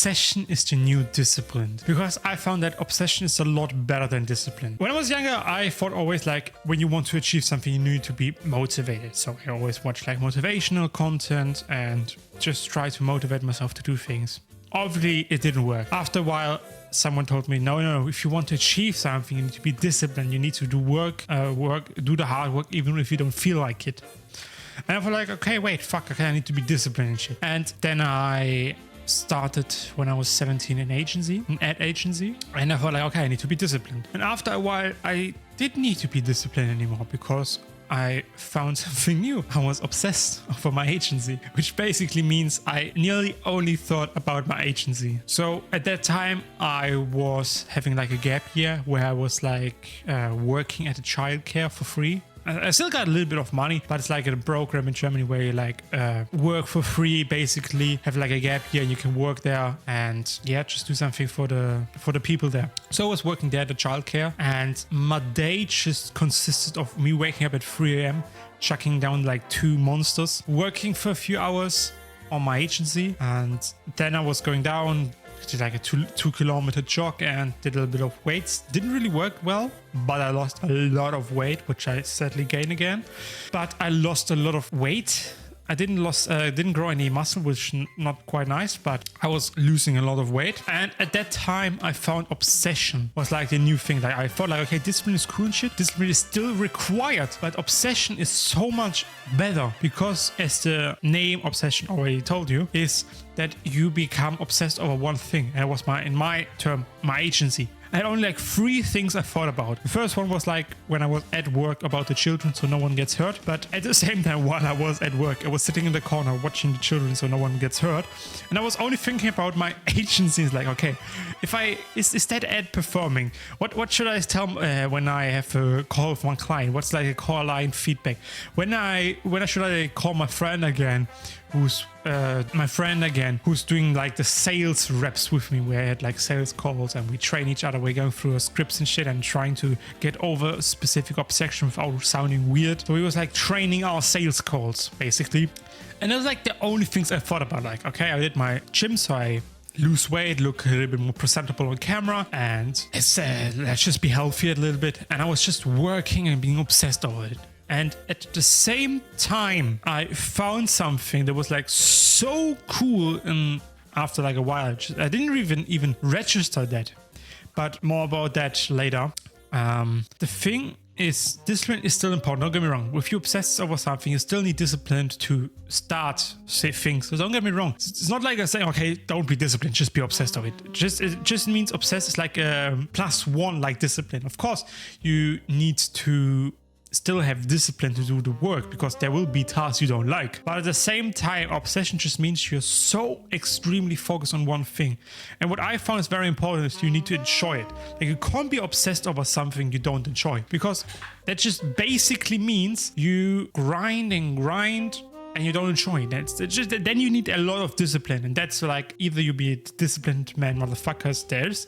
obsession is the new discipline, because I found that obsession is a lot better than discipline. When I was younger, I thought always like when you want to achieve something, you need to be motivated. So I always watch like motivational content and just try to motivate myself to do things. Obviously, it didn't work. After a while, someone told me, no, if you want to achieve something, you need to be disciplined. You need to do do the hard work, even if you don't feel like it. And I was like, okay, wait, fuck, okay, I need to be disciplined and shit. And then I started when I was 17 an ad agency. And I thought like, okay, I need to be disciplined. And after a while, I didn't need to be disciplined anymore because I found something new. I was obsessed over my agency, which basically means I nearly only thought about my agency. So at that time, I was having like a gap year where I was like working at a childcare for free. I still got a little bit of money, but it's like a program in Germany where you like work for free, basically have like a gap year and you can work there and yeah, just do something for the people there. So I was working there at the childcare, and my day just consisted of me waking up at 3 a.m, chucking down like 2 monsters, working for a few hours on my agency, and then I was going down, did like a 2-kilometer jog and did a little bit of weights. Didn't really work well, but I lost a lot of weight, which I sadly gained again. But I lost a lot of weight. I didn't grow any muscle, which is not quite nice, but I was losing a lot of weight. And at that time, I found obsession was like the new thing. Like I thought like, okay, discipline is cool and shit. Discipline is still required, but obsession is so much better because, as the name obsession already told you, is that you become obsessed over one thing. And it was in my term, my agency. I had only like 3 things I thought about. The first one was like when I was at work about the children so no one gets hurt. But at the same time, while I was at work, I was sitting in the corner watching the children so no one gets hurt. And I was only thinking about my agency. It's like, okay, is that ad performing? What should I tell when I have a call from one client? What's like a call line feedback? When should I call my friend again? Who's doing like the sales reps with me, where I had like sales calls and we train each other. We're going through our scripts and shit and trying to get over a specific obsession without sounding weird. So we was like training our sales calls basically. And it was like the only things I thought about. Like, okay, I did my gym, so I lose weight, look a little bit more presentable on camera, and let's just be healthy a little bit. And I was just working and being obsessed over it. And at the same time, I found something that was like so cool. And after like a while, I didn't even register that, but more about that later. The thing is, discipline is still important. Don't get me wrong. If you obsess over something, you still need discipline to start things. So don't get me wrong. It's not like I say, okay, don't be disciplined, just be obsessed of it. It just means obsessed is like a +1 like discipline. Of course, you need to still have discipline to do the work because there will be tasks you don't like. But at the same time, obsession just means you're so extremely focused on one thing. And what I found is very important is you need to enjoy it. Like you can't be obsessed over something you don't enjoy, because that just basically means you grind and you don't enjoy it. It's just, then you need a lot of discipline. And that's like either you be a disciplined man motherfuckers there's,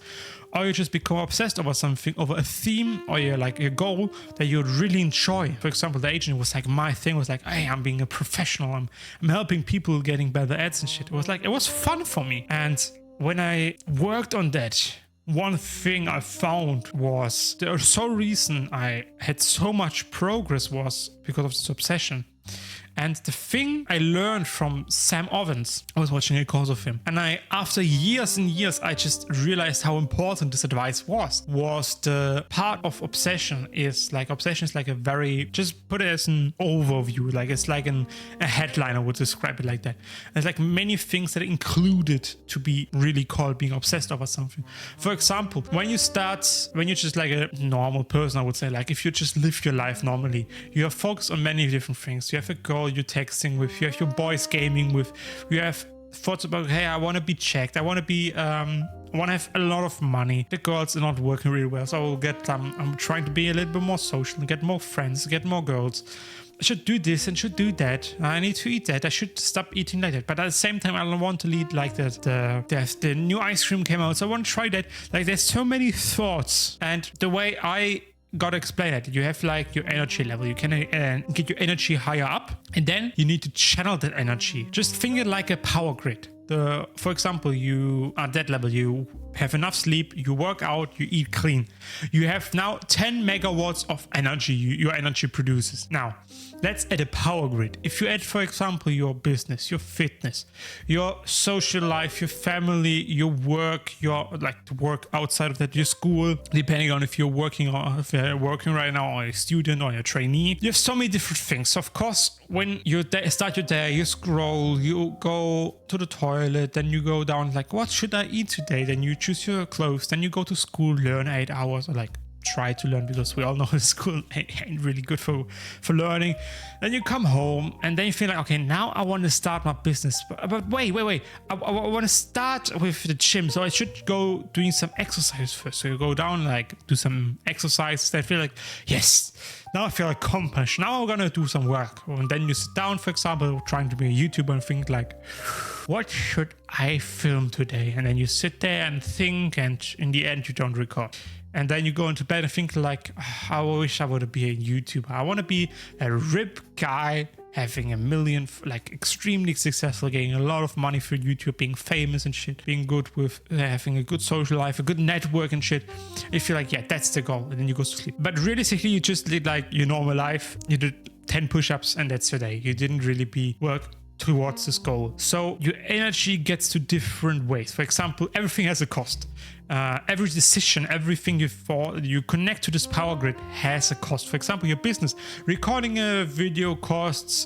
or you just become obsessed over something, over a theme or you're like a goal that you really enjoy. For example, the agent was like, my thing was like, hey, I'm being a professional. I'm helping people getting better ads and shit. It was fun for me. And when I worked on that, one thing I found was the sole reason I had so much progress was because of this obsession. And the thing I learned from Sam Ovens, I was watching a course of him, and after years and years, I just realized how important this advice was the part of obsession is like a very, just put it as an overview, like it's like a headline, I would describe it like that. There's like many things that are included to be really called being obsessed over something. For example, when you're just like a normal person, I would say, like if you just live your life normally, you are focused on many different things. You have a goal you're texting with, you have your boys gaming with, you have thoughts about, hey, I want to be checked, I want to have a lot of money, the girls are not working really well, so I'm trying to be a little bit more social and get more friends, get more girls. I should do this and should do that. I need to eat that. I should stop eating like that. But at the same time, I don't want to eat like that. The new ice cream came out, so I want to try that. Like there's so many thoughts, and the way I gotta explain it, you have like your energy level, you can get your energy higher up, and then you need to channel that energy. Just think it like a power grid. for example, you at that level, you have enough sleep, you work out, you eat clean. You have now 10 megawatts of energy your energy produces. Now, let's add a power grid. If you add, for example, your business, your fitness, your social life, your family, your work, your like to work outside of that, your school, depending on if you're working or if you're working right now, or a student or a trainee, you have so many different things. Of course, when you start your day, you scroll, you go to the toilet, then you go down like, what should I eat today? Then you choose your clothes, then you go to school, learn 8 hours, or like try to learn, because we all know school ain't really good for learning. Then you come home and then you feel like, okay, now I want to start my business, but wait, I want to start with the gym, so I should go doing some exercise first. So you go down, like do some exercise. Then feel like, yes, now I feel accomplished, now I'm gonna do some work. And then you sit down, for example, trying to be a YouTuber, and think like, what should I film today? And then you sit there and think, and in the end you don't record. And then you go into bed and think like, I wish I would be a YouTuber. I want to be a ripped guy having a million, like extremely successful, getting a lot of money for YouTube, being famous and shit, being good with having a good social life, a good network and shit. You feel like, yeah, that's the goal. And then you go to sleep. But realistically, you just live like your normal life. You did 10 push-ups and that's your day. You didn't really work towards this goal. So your energy gets to different ways. For example, everything has a cost. Every decision, everything you connect to this power grid has a cost. For example, your business, recording a video costs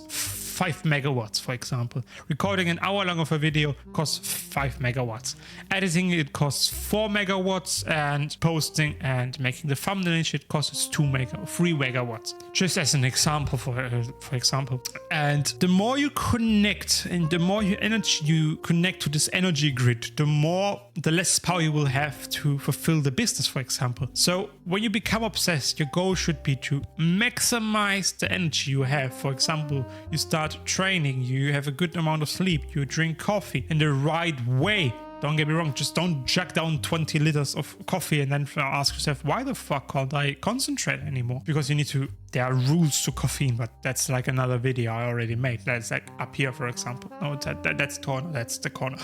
5 megawatts, for example. Recording an hour long of a video costs 5 megawatts. Editing it costs 4 megawatts, and posting and making the thumbnail and shit costs 3 megawatts. Just as an example, for example. And the more you connect and the more your energy you connect to this energy grid, the less power you will have to fulfill the business, for example. So when you become obsessed, your goal should be to maximize the energy you have. For example, you start training, you have a good amount of sleep, you drink coffee in the right way. Don't get me wrong, just don't jug down 20 liters of coffee and then ask yourself, why the fuck can't I concentrate anymore? Because there are rules to caffeine, but that's like another video I already made. That's like up here, for example. No, that's the corner.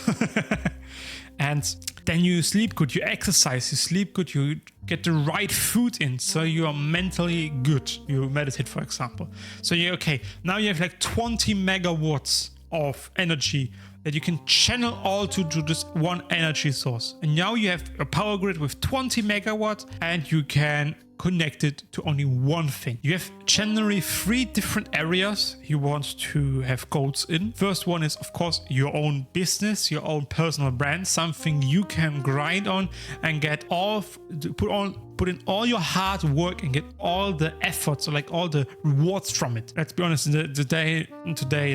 And then you sleep good, you exercise, you sleep good, you get the right food in, so you are mentally good. You meditate, for example. So you're okay. Now you have like 20 megawatts of energy that you can channel all to this one energy source. And now you have a power grid with 20 megawatts and you can connect it to only one thing. You have generally 3 different areas you want to have goals in. First one is, of course, your own business, your own personal brand, something you can grind on and get put in all your hard work and get all the efforts, or like all the rewards from it. Let's be honest, today,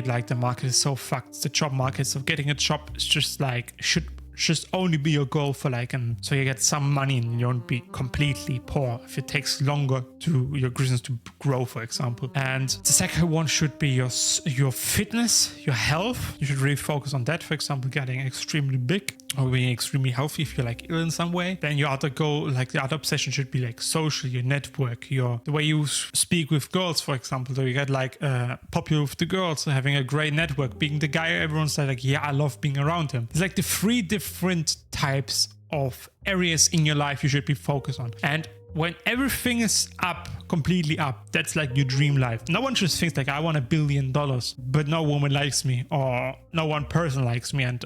like the market is so fucked. The job market, so getting a job is just like, should just only be your goal for like, and so you get some money and you don't be completely poor if it takes longer to your business to grow, for example. And the second one should be your fitness, your health. You should really focus on that. For example, getting extremely big or being extremely healthy if you're like ill in some way. Then your other goal, like the other obsession, should be like social, your network, the way you speak with girls, for example. So you get like popular with the girls, having a great network, being the guy everyone's like, yeah, I love being around him. It's like the 3 different types of areas in your life you should be focused on. And when everything is completely up, that's like your dream life. No one just thinks like, I want $1 billion, but no woman likes me, or no one person likes me, and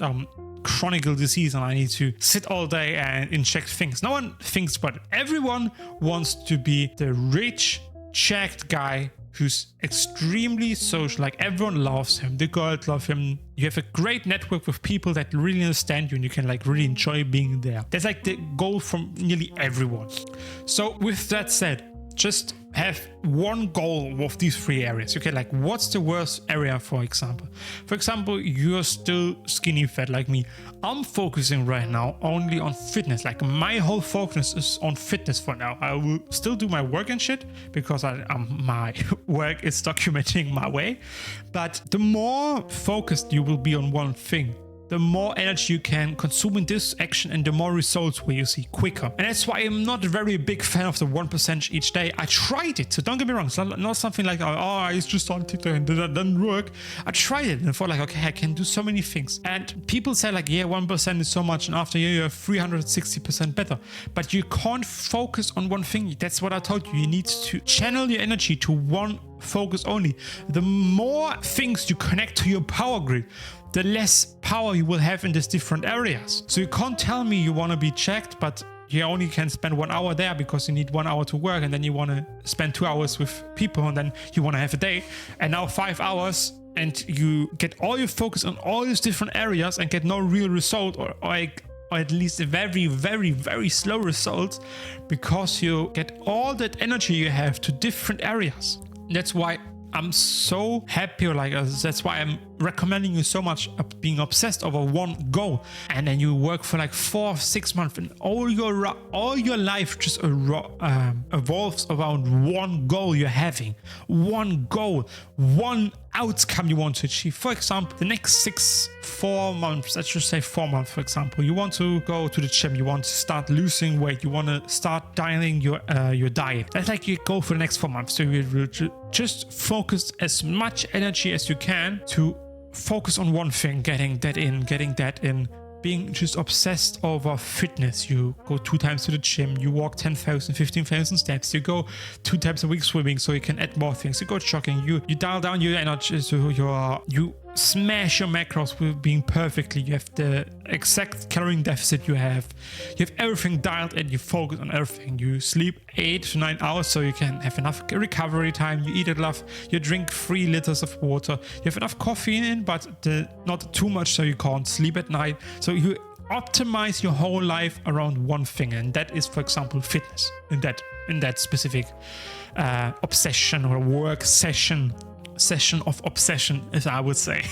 chronic disease, and I need to sit all day and inject things. No one thinks about it. Everyone wants to be the rich, jacked guy who's extremely social, like everyone loves him, the girls love him. You have a great network with people that really understand you, and you can like really enjoy being there. That's like the goal from nearly everyone. So with that said, just have one goal with these 3 areas. Okay, like what's the worst area, for example? For example, you're still skinny fat like me. I'm focusing right now only on fitness. Like my whole focus is on fitness for now. I will still do my work and shit because my work is documenting my way. But the more focused you will be on one thing, the more energy you can consume in this action and the more results will you see quicker. And that's why I'm not a very big fan of the 1% each day. I tried it, so don't get me wrong. It's not something like, oh, it's just on TikTok and that doesn't work. I tried it and I thought like, okay, I can do so many things. And people say like, yeah, 1% is so much, and after a year you're 360% better. But you can't focus on one thing. That's what I told you. You need to channel your energy to one focus only. The more things you connect to your power grid, the less power you will have in these different areas. So you can't tell me you want to be checked, but you only can spend 1 hour there because you need 1 hour to work, and then you want to spend 2 hours with people, and then you want to have a day, and now 5 hours, and you get all your focus on all these different areas and get no real result, or at least a very, very, very slow result, because you get all that energy you have to different areas. That's why I'm so happy, that's why I'm recommending you so much of being obsessed over one goal, and then you work for like 4 or 6 months, and all your life just evolves around one goal you're having, one goal, one outcome you want to achieve. For example, the next 4 months, let's just say 4 months, for example, you want to go to the gym, you want to start losing weight, you want to start dialing your diet. That's like your goal for the next 4 months. So you will just focus as much energy as you can to focus on one thing, getting that in, being just obsessed over fitness. You go 2 times to the gym, you walk 10,000, 15,000 steps, you go 2 times a week swimming so you can add more things, you go jogging, you dial down your energy, so you smash your macros with being perfectly, you have the exact calorie deficit you have everything dialed in, you focus on everything, you sleep 8 to 9 hours so you can have enough recovery time, you eat enough, you drink 3 liters of water, you have enough caffeine in, but not too much so you can't sleep at night. So you optimize your whole life around one thing, and that is, for example, fitness in that specific obsession or work session of obsession, as I would say.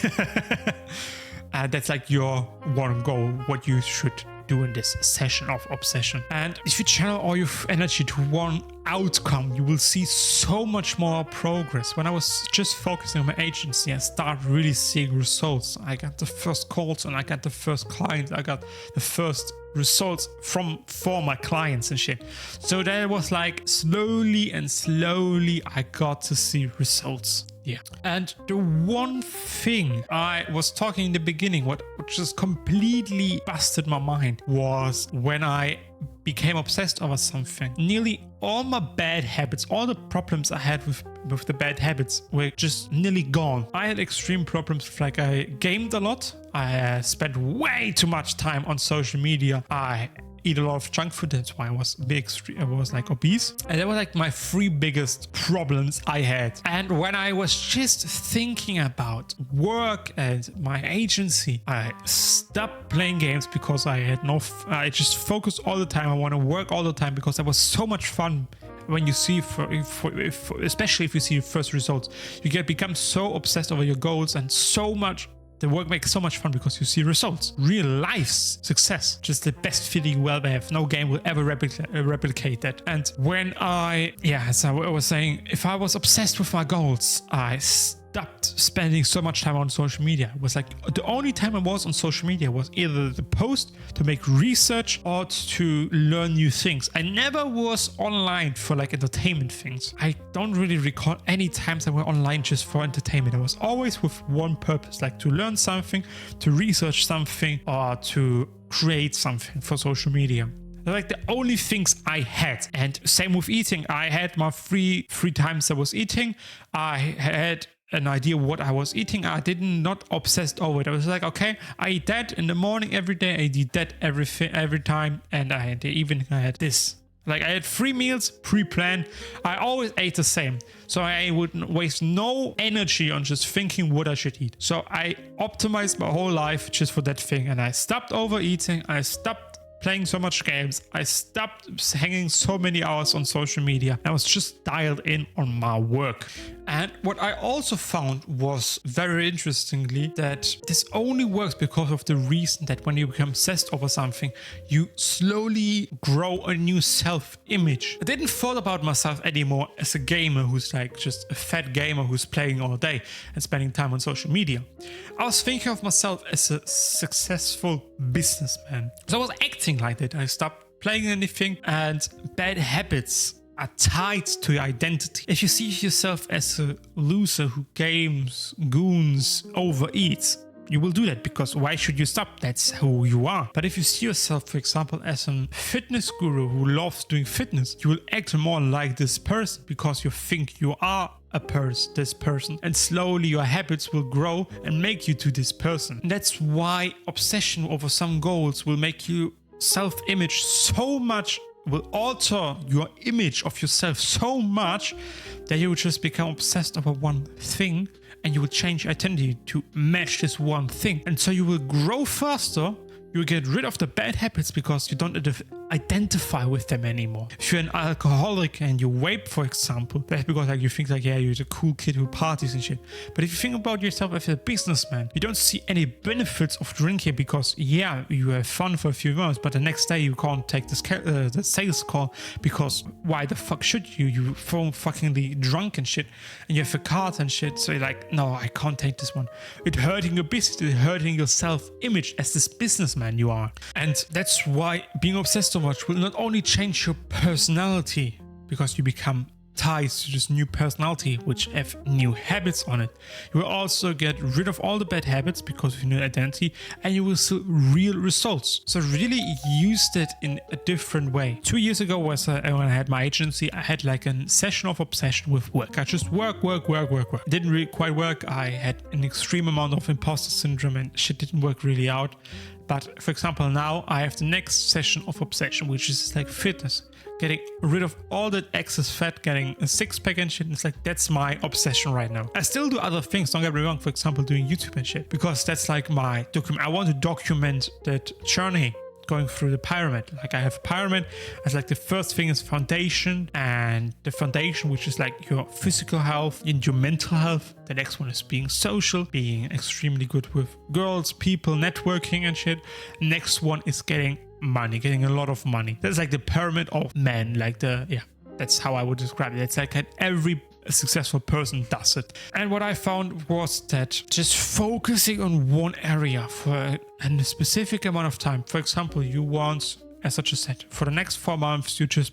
That's like your one goal, what you should do in this session of obsession. And if you channel all your energy to one outcome, you will see so much more progress. When I was just focusing on my agency, I started really seeing results. I got the first calls and I got the first clients. I got the first results for my clients and shit. So that was like slowly I got to see results. Yeah. And the one thing I was talking in the beginning, what just completely busted my mind, was when I became obsessed over something. Nearly all my bad habits, all the problems I had with the bad habits were just nearly gone. I had extreme problems with, like, I gamed a lot. I spent way too much time on social media. I eat a lot of junk food. That's why I was like obese. And that was like my 3 biggest problems I had. And when I was just thinking about work and my agency, I stopped playing games because I just focused all the time. I want to work all the time because that was so much fun. When you see, especially if you see your first results, you become so obsessed over your goals, and the work makes so much fun because you see results. Real life's success. Just the best feeling you ever have. No game will ever replicate that. And when as I was saying, if I was obsessed with my goals, I stopped spending so much time on social media. It was like the only time I was on social media was either the post to make research or to learn new things. I never was online for like entertainment things. I don't really recall any times I were online just for entertainment. I was always with one purpose, like to learn something, to research something, or to create something for social media. They're like the only things I had. And same with eating. I had my three times I was eating. I had an idea what I was eating. I not obsessed over it. I was like, okay, I eat that in the morning every day. I eat that every time. And in the evening I had this. Like, I had 3 meals pre-planned. I always ate the same. So I would waste no energy on just thinking what I should eat. So I optimized my whole life just for that thing. And I stopped overeating. I stopped playing so much games. I stopped hanging so many hours on social media. I was just dialed in on my work. And what I also found was very interestingly that this only works because of the reason that when you become obsessed over something, you slowly grow a new self-image. I didn't thought about myself anymore as a gamer who's like just a fat gamer who's playing all day and spending time on social media. I was thinking of myself as a successful businessman. So I was acting like that. I stopped playing anything, and bad habits are tied to your identity. If you see yourself as a loser who games, goons, overeats, you will do that because why should you stop? That's who you are. But if you see yourself, for example, as a fitness guru who loves doing fitness, you will act more like this person because you think you are this person, and slowly your habits will grow and make you to this person. And that's why obsession over some goals will make you self-image so much, will alter your image of yourself so much that you will just become obsessed over one thing, and you will change your identity to match this one thing. And so you will grow faster, you will get rid of the bad habits because you don't identify with them anymore. If you're an alcoholic and you vape, for example, that's because like you think like, yeah, you're the cool kid who parties and shit. But if you think about yourself as a businessman, you don't see any benefits of drinking because yeah, you have fun for a few months, but the next day you can't take the sales call because why the fuck should you? You phone fuckingly drunk and shit, and you have a card and shit. So you're like, no, I can't take this one. It's hurting your business, it's hurting your self-image as this businessman you are. And that's why being obsessed so much will not only change your personality because you become tied to this new personality which have new habits on it. You will also get rid of all the bad habits because of your new identity, and you will see real results. So really use it in a different way. 2 years ago when I had my agency, I had like a session of obsession with work. I just work. It didn't really quite work. I had an extreme amount of imposter syndrome and shit didn't work really out. But for example, now I have the next session of obsession, which is like fitness. Getting rid of all that excess fat, getting a six-pack and shit. It's like, that's my obsession right now. I still do other things, don't get me wrong, for example, doing YouTube and shit, because that's like my document. I want to document that journey going through the pyramid. Like I have a pyramid as like the first thing is foundation, and the foundation, which is like your physical health and your mental health. The next one is being social, being extremely good with girls, people, networking and shit. Next one is getting money, getting a lot of money. That's like the pyramid of men, like that's how I would describe it. It's like every successful person does it. And what I found was that just focusing on one area for a specific amount of time. For example, you want, as such a set, for the next 4 months, you just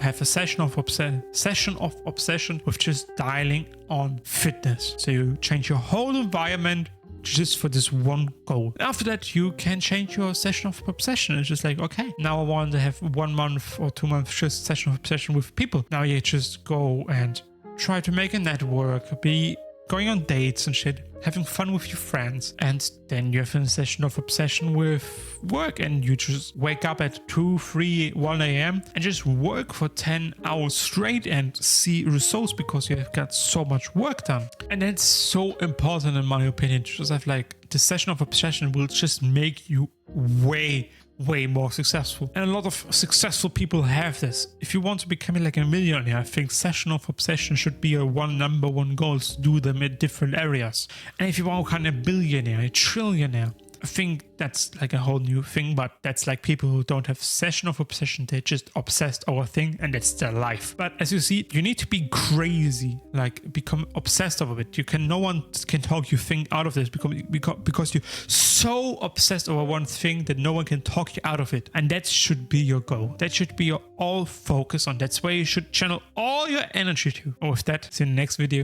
have a session of obsession with just dialing on fitness. So you change your whole environment just for this one goal. After that, you can change your session of obsession. It's just like, okay, now I want to have 1 month or 2 months just session of obsession with people. Now you just go and try to make a network, be going on dates and shit, having fun with your friends, and then you have a session of obsession with work, and you just wake up at 2, 3, 1 a.m. and just work for 10 hours straight and see results because you have got so much work done. And that's so important in my opinion. Just have like the session of obsession will just make you way more successful. And a lot of successful people have this. If you want to become like a millionaire, I think session of obsession should be a number one goal, to do them in different areas. And if you want to become a billionaire, a trillionaire, I think that's like a whole new thing, but that's like people who don't have session of obsession. They're just obsessed over a thing and that's their life. But as you see, you need to be crazy, like become obsessed over it. No one can talk you thing out of this because you're so obsessed over one thing that no one can talk you out of it. And that should be your goal. That should be your all focus on. That's where you should channel all your energy to. And with that, see you in the next video.